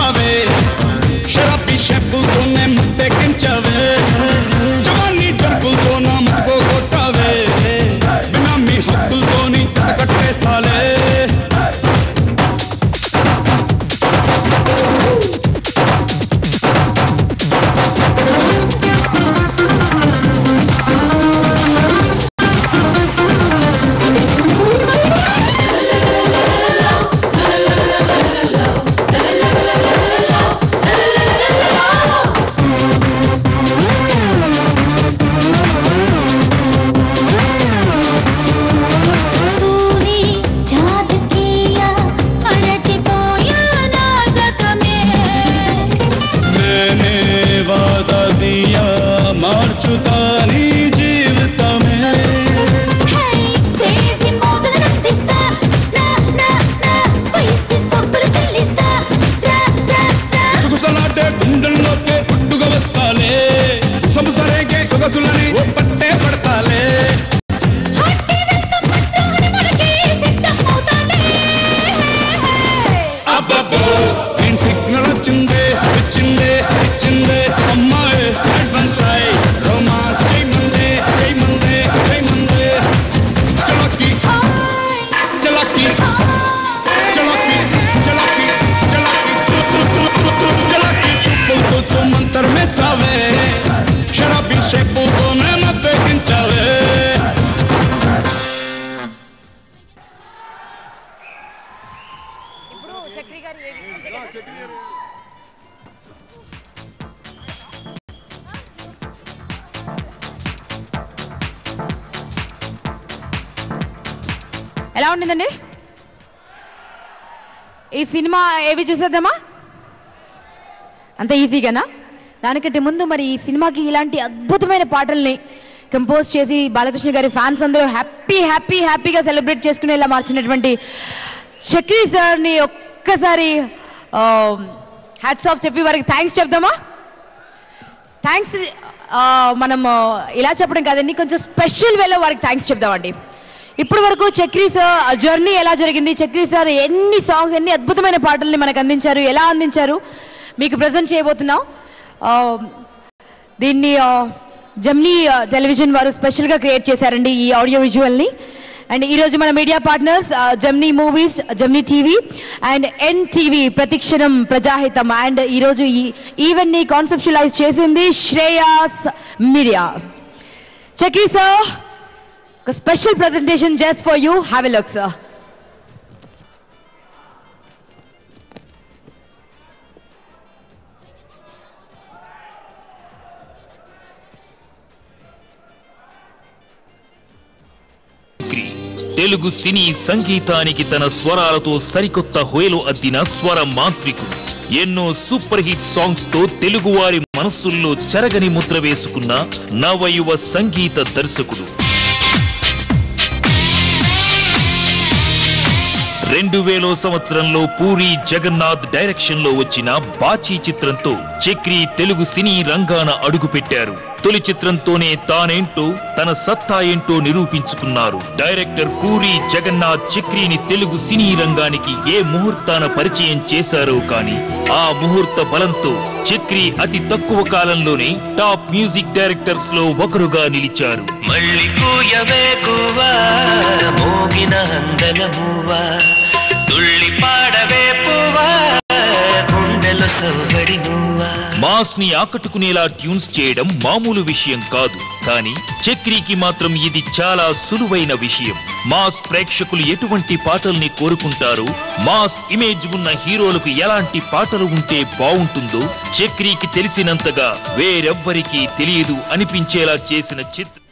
చేస్తావే షరపి షెప్పుతోనే ముద్దెక్కించవే జవాన్ని జంపుతో నా ముక్కో కొట్టావే బినామీ హక్కులతోని కట్టేస్తాలే ఎలా ఉండిందండి ఈ సినిమా? ఏవి చూసేద్దామా? అంత ఈజీగానా? దానికంటే ముందు మరి ఈ సినిమాకి ఇలాంటి అద్భుతమైన పాటల్ని కంపోజ్ చేసి బాలకృష్ణ గారి ఫ్యాన్స్ అందరూ హ్యాపీగా సెలబ్రేట్ చేసుకునేలా మార్చినటువంటి చక్రి సార్ని ఒక్కసారి హ్యాట్స్ ఆఫ్ చెప్పి వారికి థ్యాంక్స్ చెప్దామా? థ్యాంక్స్ మనం ఇలా చెప్పడం కాదండి, కొంచెం స్పెషల్ వేలో వారికి థ్యాంక్స్ చెప్దామండి. ఇప్పటి వరకు చక్రి సార్ జర్నీ ఎలా జరిగింది, చక్రి సార్ ఎన్ని సాంగ్స్, ఎన్ని అద్భుతమైన పాటల్ని మనకు అందించారు, ఎలా అందించారు మీకు ప్రజెంట్ చేయబోతున్నాం. దీన్ని జెమినీ టెలివిజన్ వారు స్పెషల్గా క్రియేట్ చేశారండి ఈ ఆడియో విజువల్ని. అండ్ ఈరోజు మన media partners Gemini movies, Gemini TV and NTV ప్రతిక్షణం ప్రజాహితం. అండ్ ఈరోజు ఈ ఈవెంట్ని కాన్సెప్చువలైజ్ చేసింది Shreyas media. Chakri sir, a special presentation just for you. Have a look, sir. Telugu సినీ సంగీతానికి తన స్వరాలతో సరికొత్త హోయలు అద్దిన స్వర మాంత్రికుడు. ఎన్నో సూపర్ హిట్ సాంగ్స్ తో తెలుగువారి మనస్సుల్లో చెరగని ముద్ర వేసుకున్న నవయువ సంగీత దర్శకుడు. 2000 సంవత్సరంలో పూరి జగన్నాథ్ డైరెక్షన్ లో వచ్చిన బాచీ చిత్రంతో చక్రి తెలుగు సినీ రంగాన అడుగుపెట్టారు. తొలి చిత్రంతోనే తానేంటో, తన సత్తా ఏంటో నిరూపించుకున్నారు. డైరెక్టర్ పూరి జగన్నాథ్ చక్రిని తెలుగు సినీ రంగానికి ఏ ముహూర్తాన పరిచయం చేశారో కానీ ఆ ముహూర్త బలంతో చక్రి అతి తక్కువ కాలంలోనే టాప్ మ్యూజిక్ డైరెక్టర్స్ లో ఒకరుగా నిలిచారు. మాస్ ని ఆకట్టుకునేలా ట్యూన్స్ చేయడం మామూలు విషయం కాదు, కానీ చక్రికి మాత్రం ఇది చాలా సులువైన విషయం. మాస్ ప్రేక్షకులు ఎటువంటి పాటల్ని కోరుకుంటారు, మాస్ ఇమేజ్ ఉన్న హీరోలకు ఎలాంటి పాటలు ఉంటే బాగుంటుందో చక్రికి తెలిసినంతగా వేరెవ్వరికీ తెలియదు అనిపించేలా చేసిన చిత్రం.